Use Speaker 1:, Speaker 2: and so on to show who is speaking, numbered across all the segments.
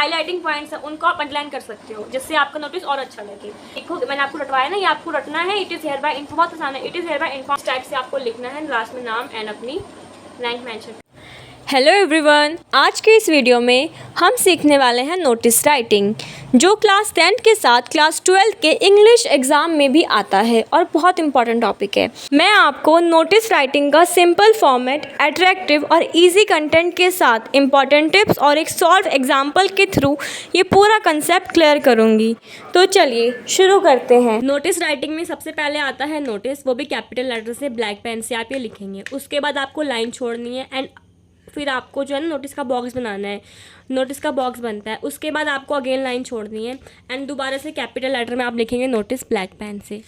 Speaker 1: Highlighting points हैं उनको आप अंडरलाइन कर सकते हो, जिससे आपका नोटिस और अच्छा लगे। देखो मैंने आपको रटवाया ना, ये आपको रटना है। It is hereby inform, बहुत आसान है। It is hereby inform type से आपको लिखना है, लास्ट में नाम एंड अपनी रैंक मेंशन।
Speaker 2: हेलो एवरीवन, आज के इस वीडियो में हम सीखने वाले हैं नोटिस राइटिंग, जो क्लास 10 के साथ क्लास 12 के इंग्लिश एग्ज़ाम में भी आता है और बहुत इंपॉर्टेंट टॉपिक है। मैं आपको नोटिस राइटिंग का सिंपल फॉर्मेट, अट्रैक्टिव और इजी कंटेंट के साथ इंपॉर्टेंट टिप्स और एक सॉल्व एग्जाम्पल के थ्रू ये पूरा कंसेप्ट क्लियर करूँगी। तो चलिए शुरू करते हैं।
Speaker 1: नोटिस राइटिंग में सबसे पहले आता है नोटिस, वो भी कैपिटल लेटर से ब्लैक पेन से आप ये लिखेंगे। उसके बाद आपको लाइन छोड़नी है एंड फिर आपको जो है ना नोटिस का बॉक्स बनाना है। नोटिस का बॉक्स बनता है, उसके बाद आपको अगेन लाइन छोड़नी है एंड दोबारा से कैपिटल लेटर में आप लिखेंगे नोटिस ब्लैक पेन से,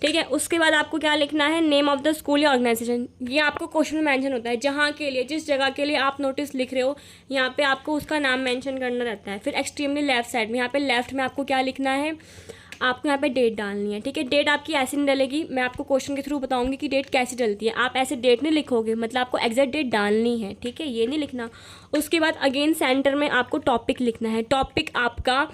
Speaker 1: ठीक है। उसके बाद आपको क्या लिखना है, नेम ऑफ द स्कूल या ऑर्गेनाइजेशन। ये आपको क्वेश्चन में मेंशन होता है, जहाँ के लिए, जिस जगह के लिए आप नोटिस लिख रहे हो यहाँ पे आपको उसका नाम मेंशन करना रहता है। फिर एक्सट्रीमली लेफ्ट साइड में, यहाँ पे लेफ्ट में आपको क्या लिखना है, आपको यहाँ पे डेट डालनी है, ठीक है। डेट आपकी ऐसे नहीं डलेगी, मैं आपको क्वेश्चन के थ्रू बताऊंगी कि डेट कैसे डलती है। आप ऐसे डेट नहीं लिखोगे, मतलब आपको एग्जैक्ट डेट डालनी है, ठीक है, ये नहीं लिखना। उसके बाद अगेन सेंटर में आपको टॉपिक लिखना है। टॉपिक आपका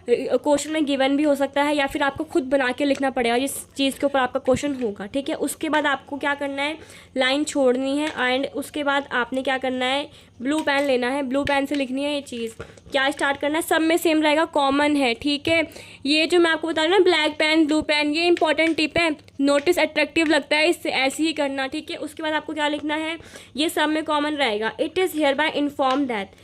Speaker 1: क्वेश्चन में गिवन भी हो सकता है या फिर आपको खुद बना के लिखना पड़ेगा जिस चीज़ के ऊपर आपका क्वेश्चन होगा, ठीक है। उसके बाद आपको क्या करना है, लाइन छोड़नी है एंड उसके बाद आपने क्या करना है, ब्लू पेन लेना है, ब्लू पेन से लिखनी है ये चीज़। क्या स्टार्ट करना है, सब में सेम रहेगा, कॉमन है, ठीक है। ये जो मैं आपको बता रही हूँ ना, ब्लैक पेन ब्लू पेन, ये इंपॉर्टेंट टिप है। नोटिस अट्रैक्टिव लगता है, इससे ऐसे ही करना, ठीक है। उसके बाद आपको क्या लिखना है, ये सब में कॉमन रहेगा। It is hereby inform that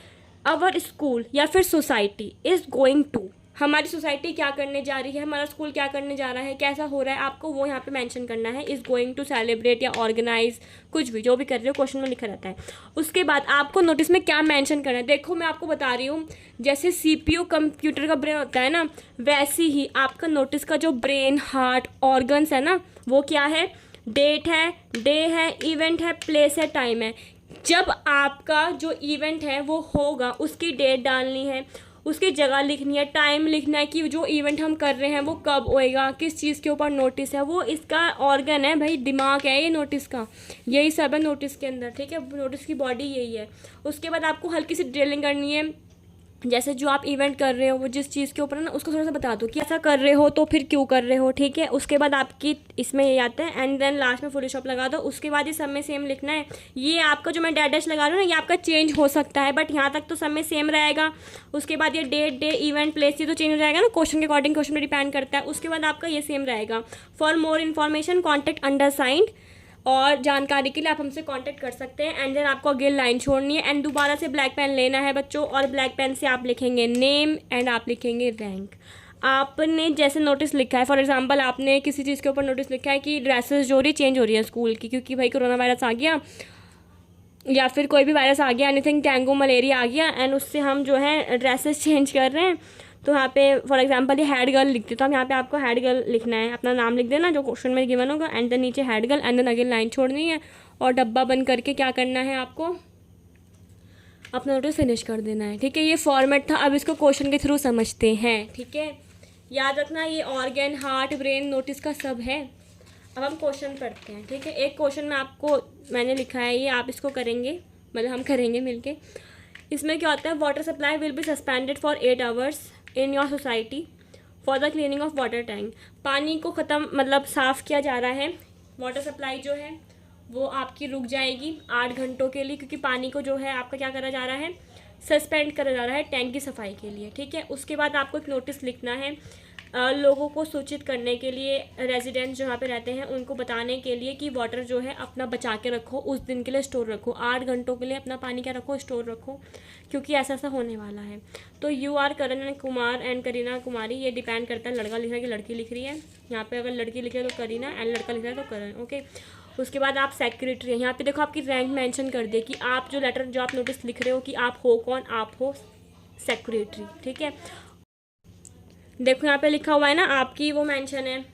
Speaker 1: our school या फिर सोसाइटी इज़ गोइंग टू, हमारी सोसाइटी क्या करने जा रही है, हमारा स्कूल क्या करने जा रहा है, कैसा हो रहा है, आपको वो यहाँ पे मेंशन करना है। इज़ गोइंग टू सेलिब्रेट या ऑर्गेनाइज, कुछ भी जो भी कर रहे हो क्वेश्चन में लिखा रहता है। उसके बाद आपको नोटिस में क्या मेंशन करना है, देखो मैं आपको बता रही हूँ, जैसे CPU कंप्यूटर का ब्रेन होता है ना, वैसे ही आपका नोटिस का जो ब्रेन, हार्ट, ऑर्गन्स है ना, वो क्या है, डेट है, डे है, इवेंट है, प्लेस है, टाइम है। जब आपका जो इवेंट है वो होगा, उसकी डेट डालनी है, उसकी जगह लिखनी है, टाइम लिखना है कि जो इवेंट हम कर रहे हैं वो कब होएगा, किस चीज़ के ऊपर नोटिस है, वो इसका ऑर्गन है भाई, दिमाग है ये नोटिस का, यही सब है नोटिस के अंदर, ठीक है। नोटिस की बॉडी यही है। उसके बाद आपको हल्की सी डिटेलिंग करनी है, जैसे जो आप इवेंट कर रहे हो वो जिस चीज़ के ऊपर है ना, उसको थोड़ा सा बता दो कि ऐसा कर रहे हो तो फिर क्यों कर रहे हो, ठीक है। उसके बाद आपकी इसमें ये आता है एंड देन लास्ट में फुल स्टॉप लगा दो। उसके बाद ये सब में सेम लिखना है। ये आपका जो मैं डैश डैश लगा रही हूँ ना, ये आपका चेंज हो सकता है, बट यहाँ तक तो सब में सेम रहेगा। उसके बाद ये डेट, डे, इवेंट, प्लेस, ये तो चेंज हो जाएगा ना, क्वेश्चन के अकॉर्डिंग, क्वेश्चन में डिपेंड करता है। उसके बाद आपका ये सेम रहेगा। फॉर मोर इन्फॉर्मेशन कॉन्टैक्ट अंडरसाइंड, और जानकारी के लिए आप हमसे कांटेक्ट कर सकते हैं। एंड देन आपको अगेन लाइन छोड़नी है एंड दोबारा से ब्लैक पेन लेना है बच्चों, और ब्लैक पेन से आप लिखेंगे नेम एंड आप लिखेंगे रैंक। आपने जैसे नोटिस लिखा है, फॉर एग्जांपल आपने किसी चीज़ के ऊपर नोटिस लिखा है कि ड्रेसेस जो रही चेंज हो रही है स्कूल की, क्योंकि भाई कोरोना वायरस आ गया या फिर कोई भी वायरस आ गया, एनीथिंग, डेंगू, मलेरिया आ गया, एंड उससे हम जो है ड्रेसेस चेंज कर रहे हैं। तो यहाँ पे फॉर एग्जांपल ये हेड गर्ल लिखते, तो हम यहाँ पे आपको हेड गर्ल लिखना है, अपना नाम लिख देना जो क्वेश्चन में गिवन होगा, एंड देन नीचे head girl, and then again line छोड़नी है और डब्बा बंद करके क्या करना है, आपको अपना नोटिस फिनिश कर देना है, ठीक है। ये फॉर्मेट था, अब इसको क्वेश्चन के थ्रू समझते हैं, ठीक है। याद रखना ये ऑर्गन, हार्ट, ब्रेन नोटिस का सब है। अब हम क्वेश्चन पढ़ते हैं, ठीक है। एक क्वेश्चन में आपको मैंने लिखा है, ये आप इसको करेंगे, मतलब हम करेंगे मिलके। इसमें क्या होता है, water supply will be suspended for 8 hours in your society for the cleaning of water tank. पानी को ख़त्म, मतलब साफ़ किया जा रहा है, वाटर सप्लाई जो है वो आपकी रुक जाएगी 8 घंटों के लिए, क्योंकि पानी को जो है आपका क्या करा जा रहा है, सस्पेंड करा जा रहा है टैंक की सफाई के लिए, ठीक है। उसके बाद आपको एक नोटिस लिखना है, लोगों को सूचित करने के लिए, रेजिडेंट्स जो यहाँ पे रहते हैं उनको बताने के लिए कि वाटर जो है अपना बचा के रखो, उस दिन के लिए स्टोर रखो, 8 घंटों के लिए अपना पानी क्या रखो, स्टोर रखो, क्योंकि ऐसा ऐसा होने वाला है। तो you are Karan Kumar and Kareena Kumari, ये डिपेंड करता है लड़का लिख रहा है कि लड़की लिख रही है। यहाँ पे अगर लड़की लिख रही है तो करीना, एंड लड़का लिख रहा है तो करण, ओके। उसके बाद आप सेक्रेटरी हैं, यहाँ पे देखो आपकी रैंक मेंशन कर दे कि आप जो लेटर, जो आप नोटिस लिख रहे हो कि आप हो कौन, आप हो सेक्रेटरी, ठीक है। देखो यहाँ पे लिखा हुआ है ना, आपकी वो मेंशन है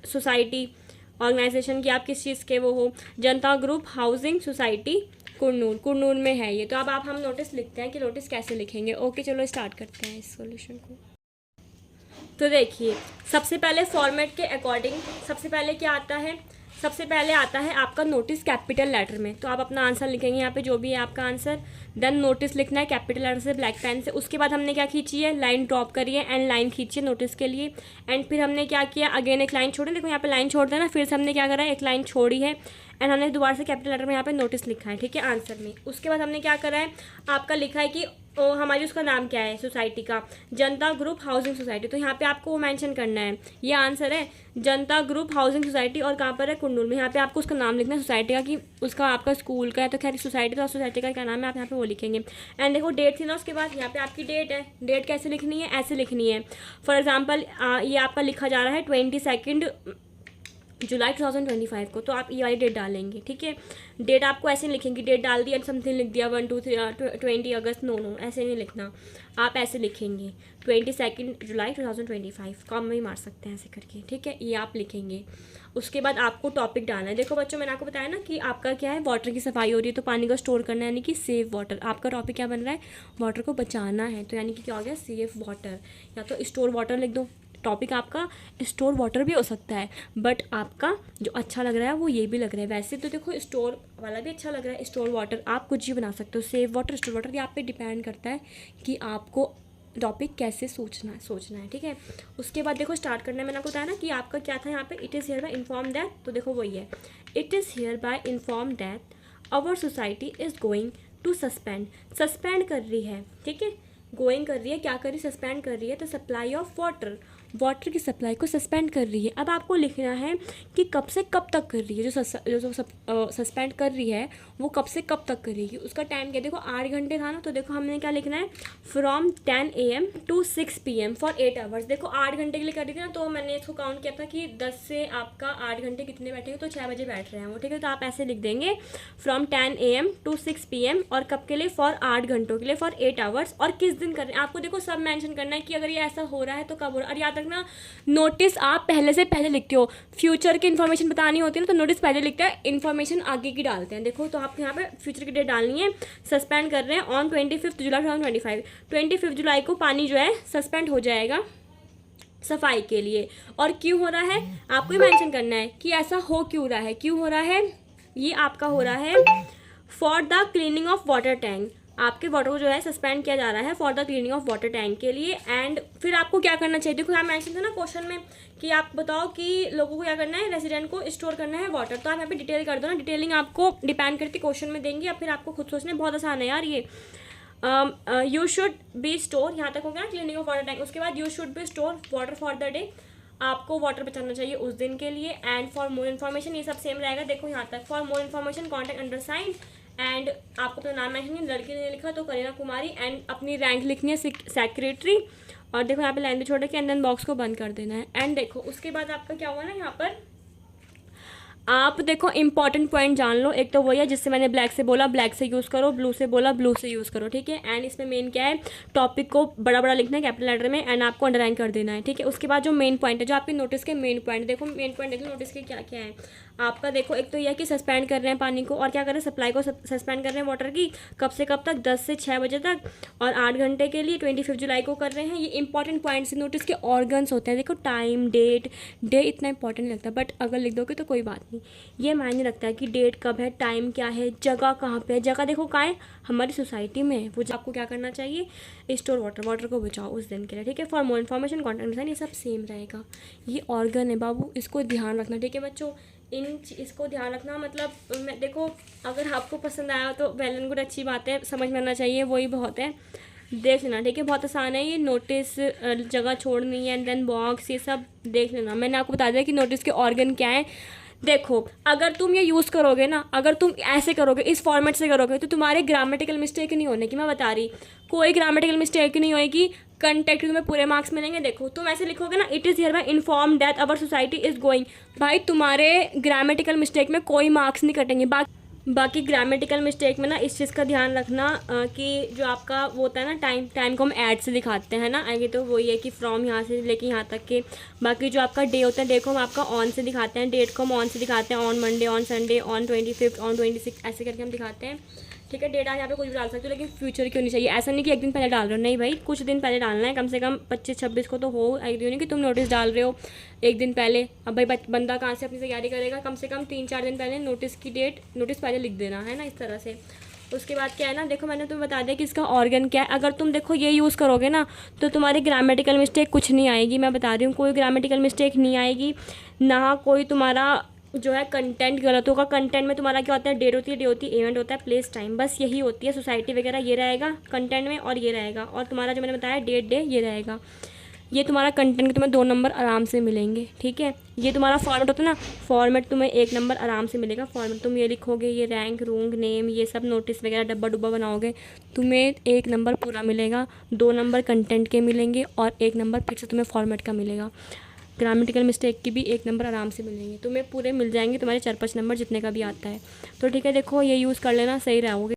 Speaker 1: सोसाइटी, ऑर्गेनाइजेशन की, आप किस चीज़ के वो हो, जनता ग्रुप हाउसिंग सोसाइटी कुरनूर में है ये। तो अब आप हम नोटिस लिखते हैं कि नोटिस कैसे लिखेंगे। ओके चलो स्टार्ट करते हैं इस सॉल्यूशन को। तो देखिए सबसे पहले फॉर्मेट के अकॉर्डिंग सबसे पहले क्या आता है, सबसे पहले आता है आपका नोटिस कैपिटल लेटर में। तो आप अपना आंसर लिखेंगे यहाँ पे जो भी है आपका आंसर। देन नोटिस लिखना है कैपिटल लेटर से ब्लैक पेन से। उसके बाद हमने क्या खींची है, लाइन ड्रॉप करी है एंड लाइन खींची है नोटिस के लिए। एंड फिर हमने क्या किया, अगेन एक लाइन छोड़ी, देखो यहाँ पे लाइन छोड़ देना, फिर से हमने क्या करा है, एक लाइन छोड़ी है एंड हमने दोबारा से कैपिटल लेटर में यहाँ पे नोटिस लिखा है, ठीक है, आंसर में। उसके बाद हमने क्या करा है, आपका लिखा है कि हमारी उसका नाम क्या है सोसाइटी का, जनता ग्रुप हाउसिंग सोसाइटी। तो यहाँ पे आपको वो मेंशन करना है, ये आंसर है जनता ग्रुप हाउसिंग सोसाइटी और कहाँ पर है, कुंडूल में। यहाँ पे आपको उसका नाम लिखना है सोसाइटी का, कि उसका आपका स्कूल का है तो खैर सोसाइटी, तो सोसाइटी का क्या नाम है आप यहाँ पे वो लिखेंगे। एंड देखो डेट थी ना, उसके बाद यहाँ पे आपकी डेट है, डेट कैसे लिखनी है, ऐसे लिखनी है। फॉर एग्जाम्पल ये आपका लिखा जा रहा है 22 जुलाई 2025 को, तो आप ये वाली डेट डालेंगे, ठीक है। डेट आपको ऐसे नहीं लिखेंगे, डेट डाल दी एंड समथिंग लिख दिया 1 2 3 20 अगस्त, नो नो ऐसे नहीं लिखना, आप ऐसे लिखेंगे 22 जुलाई 2025, कॉम में ही मार सकते हैं ऐसे करके, ठीक है, ये आप लिखेंगे। उसके बाद आपको टॉपिक डालना है। देखो बच्चों मैंने आपको बताया ना कि आपका क्या है, वाटर की सफाई हो रही है तो पानी को स्टोर करना है, यानी कि सेव वाटर। आपका टॉपिक क्या बन रहा है, वाटर को बचाना है, तो यानी कि क्या हो गया, सेव वाटर, या तो स्टोर वाटर लिख दो। टॉपिक आपका स्टोर वाटर भी हो सकता है, बट आपका जो अच्छा लग रहा है वो ये भी लग रहा है। वैसे तो देखो स्टोर वाला भी अच्छा लग रहा है, स्टोर वाटर आप कुछ भी बना सकते हो, सेव वाटर, स्टोर वाटर, ये आप पे डिपेंड करता है कि आपको टॉपिक कैसे सोचना है, ठीक है। उसके बाद देखो स्टार्ट करने में मैंने आपको बताया ना कि आपका क्या था यहाँ पे, it is hereby inform that, तो देखो वही है, it is hereby inform that our society is going to suspend कर रही है, ठीक है, गोइंग कर रही है, क्या कर रही है, सस्पेंड कर रही है, तो सप्लाई ऑफ वाटर की सप्लाई को सस्पेंड कर रही है। अब आपको लिखना है कि कब से कब तक कर रही है, जो सस्पेंड कर रही है वो कब से कब तक करेगी, उसका टाइम क्या, देखो 8 घंटे था ना, तो देखो हमने क्या लिखना है, from 10 AM to 6 PM for 8 hours. देखो 8 घंटे के लिए कर रही थी ना, तो मैंने इसको काउंट किया था कि 10 से आपका 8 घंटे कितने बैठेंगे, तो 6 बजे बैठ रहे हैं वो, ठीक है। तो आप ऐसे लिख देंगे फ्रॉम 10 AM to 6 PM, और कब के लिए, फॉर 8 घंटों के लिए, फॉर 8 आवर्स, और किस दिन कर रहे हैं आपको देखो सब मेंशन करना है कि अगर ये ऐसा हो रहा है तो कब हो रहा है। और याद रखना नोटिस आप पहले से पहले लिखते हो, फ्यूचर की इन्फॉर्मेशन बतानी होती है ना तो नोटिस पहले लिखते हैं, इन्फॉर्मेशन आगे की डालते हैं। देखो तो आप यहाँ पे फ्यूचर की डेट डालनी है, सस्पेंड कर रहे हैं ऑन 25 जुलाई 2025, 25 जुलाई को पानी जो है सस्पेंड हो जाएगा सफाई के लिए। और क्यों हो रहा है आपको ही मेंशन करना है कि ऐसा हो क्यों रहा है, क्यों हो रहा है, ये आपका हो रहा है for the cleaning of water tank, आपके वाटर को जो है सस्पेंड किया जा रहा है for the cleaning of water tank के लिए। एंड फिर आपको क्या करना चाहिए, देखो यहाँ मेंशन था ना क्वेश्चन में कि आप बताओ कि लोगों को क्या करना है, रेसिडेंट को स्टोर करना है वाटर, तो आप यहाँ पे डिटेल कर दो ना, डिटेलिंग आपको डिपेंड करती क्वेश्चन में देंगे या फिर आपको खुद सोचना है, बहुत आसान है यार ये। यू शुड बी स्टोर, यहाँ तक हो गया ना क्लीनिंग ऑफ वाटर टैंक। उसके बाद you should be store water for the day, आपको वाटर बचाना चाहिए उस दिन के लिए। एंड फॉर मोर इन्फॉर्मेशन, ये सब सेम रहेगा, देखो यहाँ तक, for more information contact under sign. And आपको अपना नाम लिखनी है, लड़की ने लिखा तो करीना कुमारी, एंड अपनी रैंक लिखनी है सेक्रेटरी, और देखो यहाँ पे लाइन भी छोड़ के एंड देन बॉक्स को बंद कर देना है। एंड देखो उसके बाद आपका क्या हुआ ना, यहाँ पर आप देखो इंपॉर्टेंट पॉइंट जान लो, एक तो वही है जिससे मैंने ब्लैक से बोला ब्लैक से यूज़ करो, ब्लू से बोला ब्लू से यूज़ करो, ठीक है। एंड इसमें मेन क्या है, टॉपिक को बड़ा बड़ा लिखना है कैपिटल लेटर में एंड आपको अंडरलाइन कर देना है, ठीक है। उसके बाद जो मेन पॉइंट है, जो आपके नोटिस के मेन पॉइंट, देखो मेन पॉइंट देखो नोटिस के क्या क्या है आपका, देखो एक तो यह है कि सस्पेंड कर रहे हैं पानी को, और क्या कर रहे हैं, सप्लाई को सस्पेंड कर रहे हैं वाटर की, कब से कब तक, 10 से 6 बजे तक, और 8 घंटे के लिए 25 जुलाई को कर रहे हैं। ये इंपॉर्टेंट पॉइंट्स नोटिस के ऑर्गन्स होते हैं, देखो टाइम डेट, डे इतना इंपॉर्टेंट नहीं लगता, बट अगर लिख दोगे तो कोई बात नहीं, ये मायने रखता है कि डेट कब है, टाइम क्या है, जगह कहाँ पे है, जगह देखो कहाँ है, हमारी सोसाइटी में है, वो आपको क्या करना चाहिए, स्टोर वाटर को बचाओ उस दिन के लिए, ठीक है। फॉर मोर इन्फॉर्मेशन कॉन्टैक्ट, ये सब सेम रहेगा। ये ऑर्गन है बाबू, इसको ध्यान रखना, ठीक है बच्चों, इसको ध्यान रखना। मतलब मैं देखो अगर आपको पसंद आया तो वेल एंड गुड, अच्छी बात है, समझ में आना चाहिए, वही बहुत है, देख लेना, ठीक है। बहुत आसान है ये, नोटिस जगह छोड़नी है एंड देन बॉक्स, ये सब देख लेना। मैंने आपको बता दिया कि नोटिस के ऑर्गन क्या है। देखो अगर तुम ये यूज़ करोगे ना, अगर तुम ऐसे करोगे, इस फॉर्मेट से करोगे, तो तुम्हारे ग्रामेटिकल मिस्टेक नहीं होने की, मैं बता रही, कोई ग्रामेटिकल मिस्टेक नहीं होएगी, कंटेक्ट तुम्हें पूरे मार्क्स मिलेंगे। देखो तुम ऐसे लिखोगे ना, it is hereby inform that our society is going, भाई तुम्हारे ग्रामेटिकल मिस्टेक में कोई मार्क्स नहीं कटेंगे। बाकी ग्रामेटिकल मिस्टेक में ना इस चीज़ का ध्यान रखना कि जो आपका वो होता है ना, टाइम को हम ऐड से दिखाते हैं ना, आगे तो वही है कि फ्रॉम यहाँ से लेके यहाँ तक के। बाकी जो आपका डे होता है, डे को हम आपका ऑन से दिखाते हैं, डेट को हम ऑन से दिखाते हैं, on Monday, on Sunday, on 25, on 26, ऐसे करके हम दिखाते हैं, ठीक है। डेट आज यहाँ पे कुछ भी डाल सकते हो, लेकिन फ्यूचर क्यों नहीं चाहिए, ऐसा नहीं कि एक दिन पहले डाल रहे हो, नहीं भाई कुछ दिन पहले डालना है, कम से कम 25-26 को तो हो। एक दिन नहीं कि तुम नोटिस डाल रहे हो एक दिन पहले, अब भाई बंदा कहाँ से अपनी तैयारी करेगा, कम से कम 3-4 दिन पहले नोटिस की डेट, नोटिस पहले लिख देना है ना, इस तरह से। उसके बाद क्या है ना, देखो मैंने तुम्हें बता दिया कि इसका ऑर्गन क्या है। अगर तुम देखो ये यूज़ करोगे ना तो तुम्हारी ग्रामेटिकल मिस्टेक कुछ नहीं आएगी, मैं बता रही हूँ, कोई ग्रामेटिकल मिस्टेक नहीं आएगी, ना कोई तुम्हारा जो है कंटेंट गलत होगा। कंटेंट में तुम्हारा क्या होता है, डे होती है, इवेंट होता है, प्लेस टाइम, बस यही होती है। सोसाइटी वगैरह ये रहेगा कंटेंट में, और ये रहेगा, और तुम्हारा जो मैंने बताया डेट डे ये रहेगा। ये तुम्हारा कंटेंट के तुम्हें 2 नंबर आराम से मिलेंगे, ठीक है। ये तुम्हारा फॉर्मेट होता है ना, फॉर्मेट तुम्हें 1 नंबर आराम से मिलेगा। फॉर्मेट तुम ये लिखोगे, ये रैंक रूंग नेम ये सब नोटिस वगैरह डब्बा डुब्बा बनाओगे, तुम्हें 1 नंबर पूरा मिलेगा, 2 नंबर कंटेंट के मिलेंगे, और 1 नंबर फिर से तुम्हें फॉर्मेट का मिलेगा। ग्रामेटिकल मिस्टेक की भी 1 नंबर आराम से मिलेंगे, तुम्हें पूरे मिल जाएंगे, तुम्हारे 4-5 नंबर जितने का भी आता है। तो ठीक है, देखो ये यूज़ कर लेना, सही रहोगे।